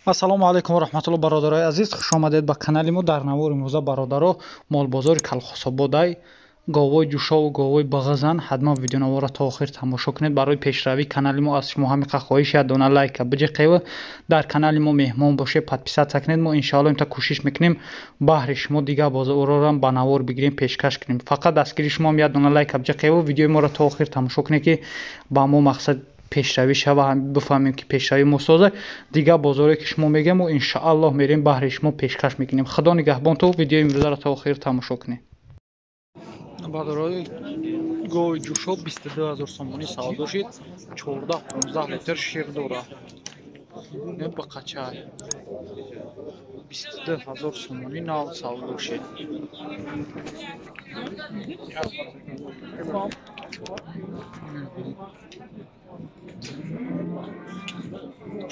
Ассалому алайкум ва раҳматуллоҳ бародарои азиз, хушомадед ба канали мо. Дар навори имрӯза бародаро молбозори Калхосободай говои ҷӯшову говои бағазан. ҳатман видеонавора то охир тамошо кунед. Барои пешравии канали мо аз шумо ҳамиқа хоҳиш як дона лайка биҷиқева дар канали мо меҳмон бошед, подписатсия кунед. мо иншоалло имта кӯшиш мекунем баҳри шумо дигар бозорам ба навор бигирем, пешкаш кунем. Фақат дастгири шумо ҳам як дона лайка биҷиқева видеои моро то охир тамошо кунед ки ба мо мақсад пешравӣ шава, бифаҳмем ки пешравӣ мо соза. Дигар бозоре ки шумо мегем мо иншоалло мерем баҳри шумо пешкаш мекунем. Худо нигаҳбон то видеои имрӯзаро то охир тамошо кунед. Бародарои говои ҷӯшоб 22000 сомонӣ савол дошид. 14-15 литр шир дора. Не ба қачай 22000 сомонӣ нав савол дошид.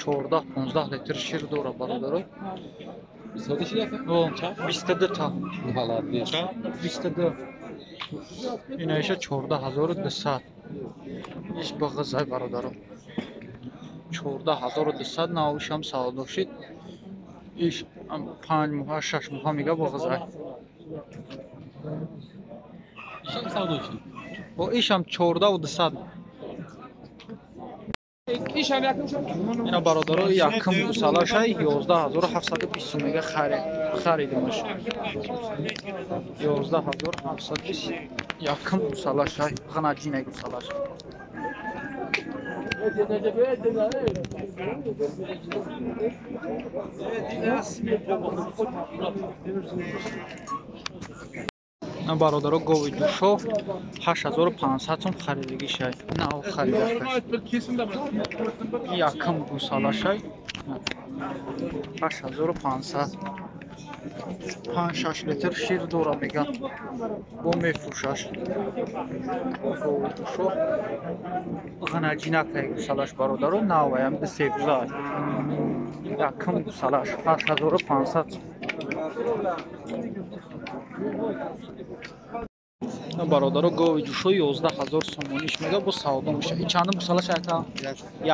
چهارده-15 لیتر شیر داره برادر. 22 تا 22 اینا ایشه 14200 ایش با غذای برادر 14200 ناویش هم سوال داشتید. ایش 5 ماه 6 ماه میگه با غذای با ایش هم 14200 اینا برادرای یکم گوسالاش 11720 سومه خریدمش. 11720 یکم گوسالاش غناجینه گوسالاش. на бародаро гови ҷӯшов 8500 сом харидагӣ шай. нав харида якам гӯсала шай 8500 5-6 литр шир дора мегам бо мефурӯшаш. гови ҷӯшов ғанаҷинакай гӯсалаш бародаро наваям бисебзай якам гӯсалаш 8500 бародаро гови ҷӯшои 11000 сомониш мега бо савдо меша. И чандум гӯсалаш ака?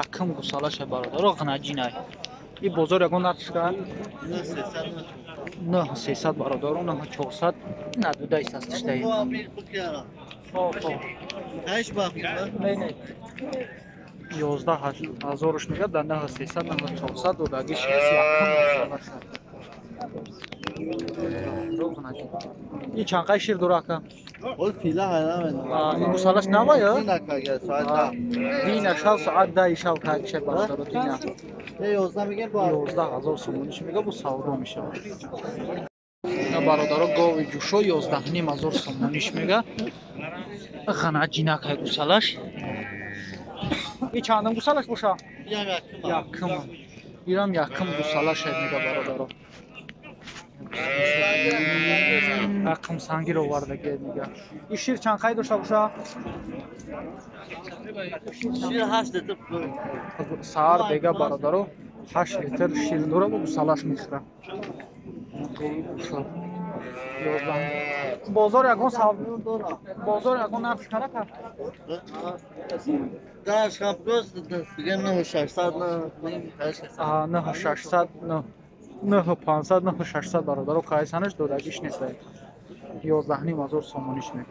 Якам гӯсалаш бародаро ғанаҷинай. И бозор ягон нархшка? 9300 бародаро 9400 надуда истастиштай. Кайш бахтма? Не. 11000 мега да 9300 9400 додагиш якам гӯсалаш. این چند قای شیر داره اکا؟ اول فیله هنم این گوسالش نوه یا؟ دینه که ساعت دینه شال ساعت ده شال که چه برادر دینه 11 میگن با 11000 سومونیش میگه با سودا میشه. اینا برادر گاوی جوشو 12500 سومونیش میگه. غناجینه که گوسالش. این چندم گوسالش باشه؟ یکم. ایرام یکم گوسالش میگه برادر. رقم سنگی رو وردگی میگه. این شیر چند قای داشته باشه؟ شیر 8 لیتر سهار دیگه برادرو 8 لیتر شیر داره و گوسالش میخوره. بازار یکون بازار یکون نرخ کنه که؟ داش خبروز دیگه 9600 نه 600 نه 500 نه 600 برادرو قایسانش دودگیش نیست. 11500 سومونیش میگه.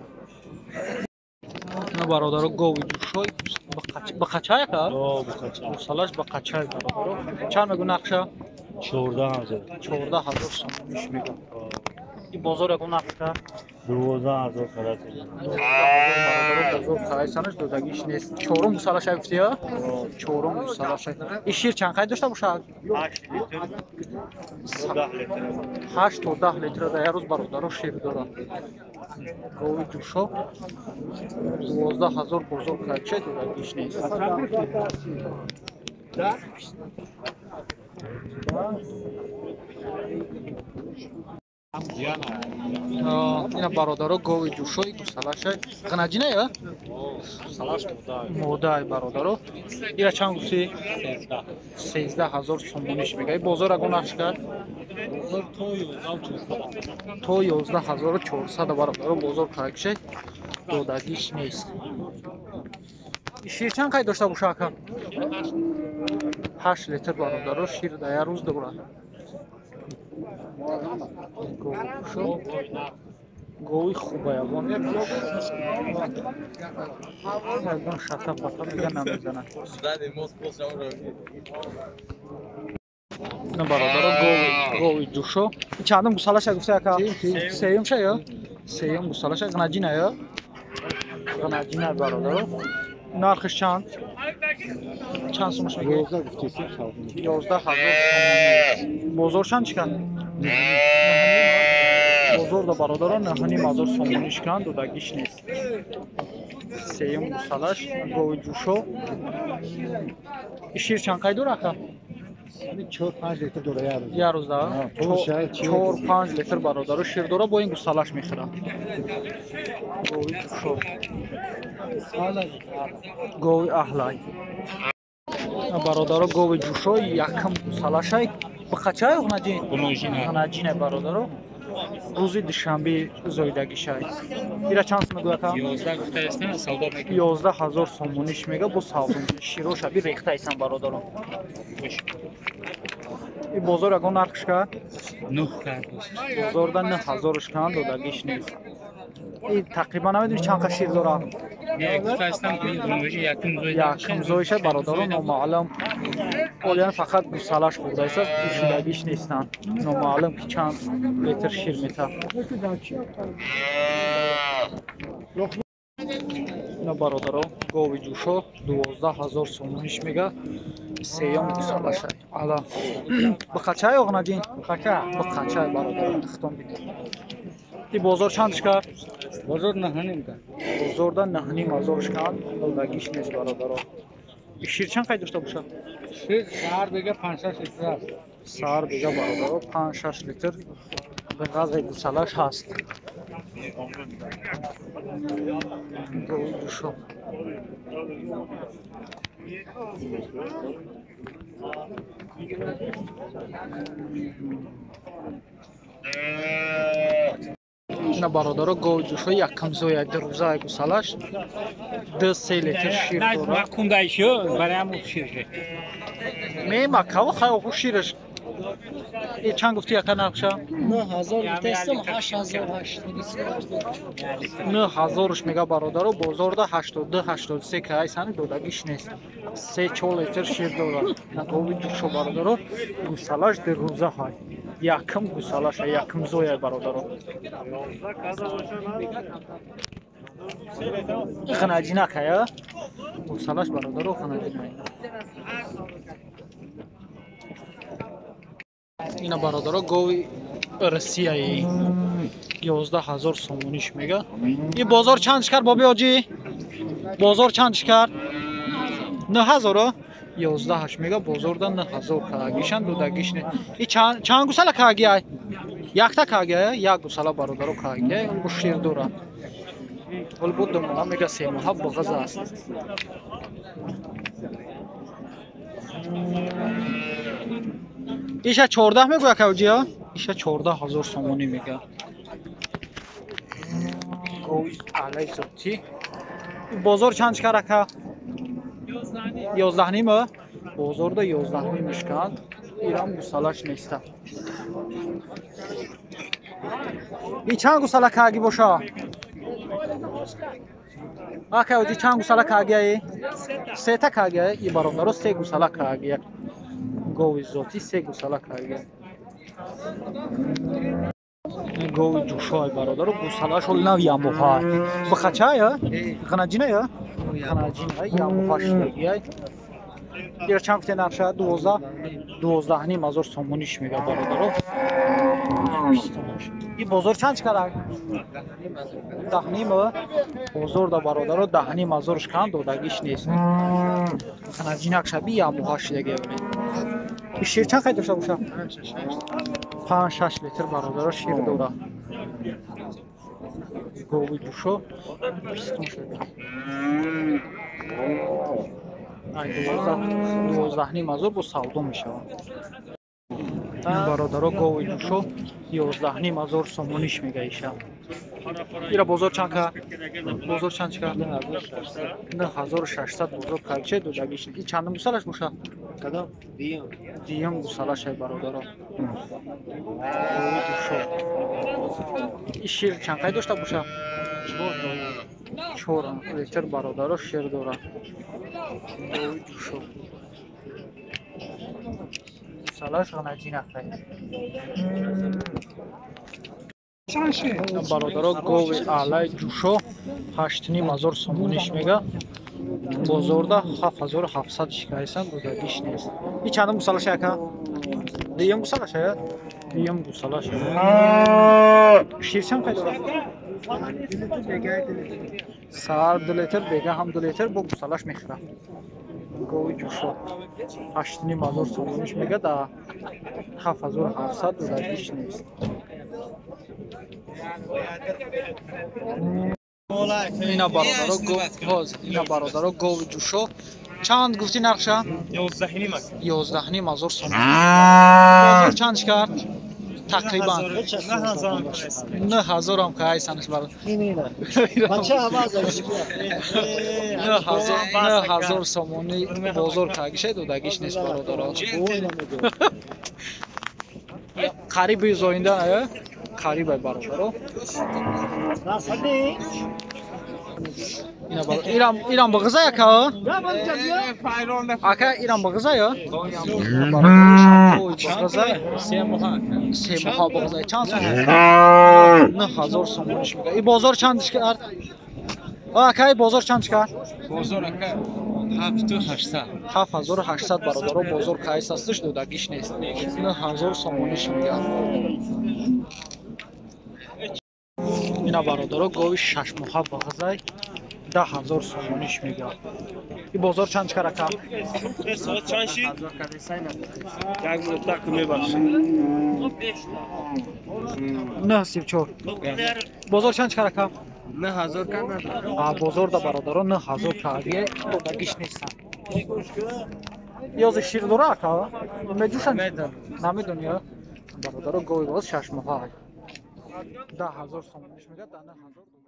نه برادرو گاوی جوشای با قچای که؟ با قچای. گوسالش با قچای برادرو. چند میگه نقشه؟ 14000 سومونیش میگه. این بازار یکون نقش که؟ 12000 خرید. برادرو بزرگ قایسانش دودگیش نیست. چهارم گوسالش گفتی یا؟ چهارم گوسالش. این شیر چند قای داشته باشه؟ 8 تا 10 لیتر در روز برادرو شیر داره. гови ҷӯшо 12000 бозор каче додагиш нест. ина бародаро гови ҷӯшои гӯсалаша ғанаҷина я? модай бародаро. ира чанд гӯси? 13000 сомониш мегай. бозор агон нақш кард? то 11400 бародаро бозор каче додагиш нест. шир чанд қай дошта боша ака? 8 литр бародаро шир дая рӯз дора. Гови хуба ягон. Ягон шата пата мега намезана. На бародаро гови ҷӯшо. Чандум гусалаша гуфта яка? Сеюм шаё? Сеюм гусалаша гнаҷина ё? Гнаҷина бародаро. Нархиш чанд? Чанд сумаш мега? 11,000 сомон. Бозор чанд чикан? Бозор да бародаро 9,500 сомон чикан, додагиш нест. Сеюм гусалаш, гови ҷӯшо. Шир чанд қай дора ака? 4-5 литр дора я рӯз да? 4-5 литр бародаро шир дора бо ин гусалаш мехӯрам. Гови ҷӯшо. Гови аҳлай. Бародаро гови ҷӯшо якам гусалашай. Бахачай гнаҷин? Гнаҷина бародаро. Рӯзи душанбе зоидагишай. Ира чанд сум мегӯяка? 11,000 сомониш мега бо савдум. Широша би рехтайсан бародаро. И бозор ягон нархш ка? 9,000. Бозорда 9,000 шкан додагиш нест. И тақрибан намедуни чанд қа шир дора? Якм зоиша бародаро номаълум. Олиян фақат гусалаш бурдайса пушидагиш нестан. Номаълум ки чанд литр шир мета. На бародаро гови ҷӯшо 12,000 сомониш мега. Сеюм гусалашай. Ала. Бахачай ё гнаҷин? Бахачай бародаро ихтом бит. И бозор чандш ка? Бозор 9,5 ка. Бозорда 9,500 шкан додагиш нест бародаро. Шир чанд қай дошта боша? Шир сар бега 5-6 литр аст. Сар бега бародаро 5-6 литр ғазғи гусалаш ҳаст. Гови ҷӯшо. На бародаро гови ҷӯшо якам зоя дурӯзаи гусалаш 2-3 литр шир дора. Мема каво хайо шираш. И чанд гуфти яка нархша? 9,000 гуфтастам 8,000. 9,000 мега бародаро бозорда 82-83 кайсан додагиш нест. 3-4 литр шир дора. На гови ҷӯшо бародаро гусалаш дурӯза ҳай. Якам гусалаша якам зоя бародаро. Гнаҷина кая? Гусалаш бародаро гнаҷина. Ина бародаро гови Россияи 11,000 сомониш мега. И бозор чанд шкар боби оҷи? Бозор чанд шкар? 9,000? 11 мега бозорда 9,000 кагишан додагиш не. И чанд гусала кагиай? Якта кагиай? Як гусала бародаро кагиай. Бо шир дора. Вол бо дома мега 3 моҳа боғаз аст. Иша 14 мегӯя кавҷия? Иша 14,000 сомонӣ мега. Гови аҳлаи зотӣ. Бозор чанд шкарака? 11,5? Бозорда 11,5 мешканд. Ирам гусалаш неста. И чанд гусала каги боша? Ака оҷи чанд гусала кагияи? 3 та кагияи? И бародаро 3 гусала кагия. Гови зотӣ 3 гусала кагия. Гови ҷӯшои бародаро гусалаш ҳол нав ямоҳа. Бахачая? Гнаҷина я? Гнаҷина ямоҳа шидагияй. Ира чанд гуфте нарша? 12,500 сомониш мега бародаро. И бозор чанд шкарак? 10,500? Бозор да бародаро 10,500 шкан додагиш нест. Гнаҷинак шаби ямоҳа шидагия. И шир чанд қай дошта боша? 5-6 литр бародаро шир дора. Гови ҷӯшо 12,500 бо савдо мешавад. бародаро гови ҷӯшо 11,500 сомониш мегаиша. Ира бозор чанд ка? Бозор чанд ка? 9,600 бозор кайче додагиш. И чандум гусалаш боша? کدام؟ دیم. دیم گوساله شای برادرها این شیر چند قید داشته باشه؟ 4 لیتر برادرها شیر داره گوسالهش غنجی نخواهی برادرها گوی اعلی جوشو 8,500 سومونیش میگه بازاردا 7,700 شکایسن بودگیش نیست این چند گوساله شکه؟ دیم گوساله شکه؟ دیم گوساله شکه شیر چند قید داره؟ 2 لیتر بگه هم 2 لیتر با گوسالهش میخوره گوی جوشو 8,500 سومونیش میگه در 7,700 بودگیش نیست اینا برادرها گوی جوشو چند گفتی نقشه؟ 11,500 سومون بازار چندش کرد؟ تقریبا 9,000 هم که هایسانش برای 9,000 سومونی بازار که شه دودگیش نیست برادرها قریب زاینده قریب برادرها ایران بغزه یک ها؟ اکا ایران بغزه یا؟ سه ماه بغزه چند سومون؟ 9,000 سومونش میگه این بازار چندش کرد؟ اکا این بازار چندش کرد؟ بازار اکا 7,800 برادرها بازار که هست هستش دودگیش نیست 9,000 سومونش میگه اینا برادرها گوی 6 ماه بغزه 10,000 سومونیش میگه این بازار چند کرد کم؟ چند شی؟ یک مدت میبخشی 9,400 بازار چند کرد کم؟ 9,000 کم نداره بازار دا برادرها 9,000 کردیه دودگیش نیستن یازی شیر داره اکا؟ میجوشن؟ نمیدونی یا؟ برادرها گوی باز 6 ماه 10,000 سومونیش میگه 9,000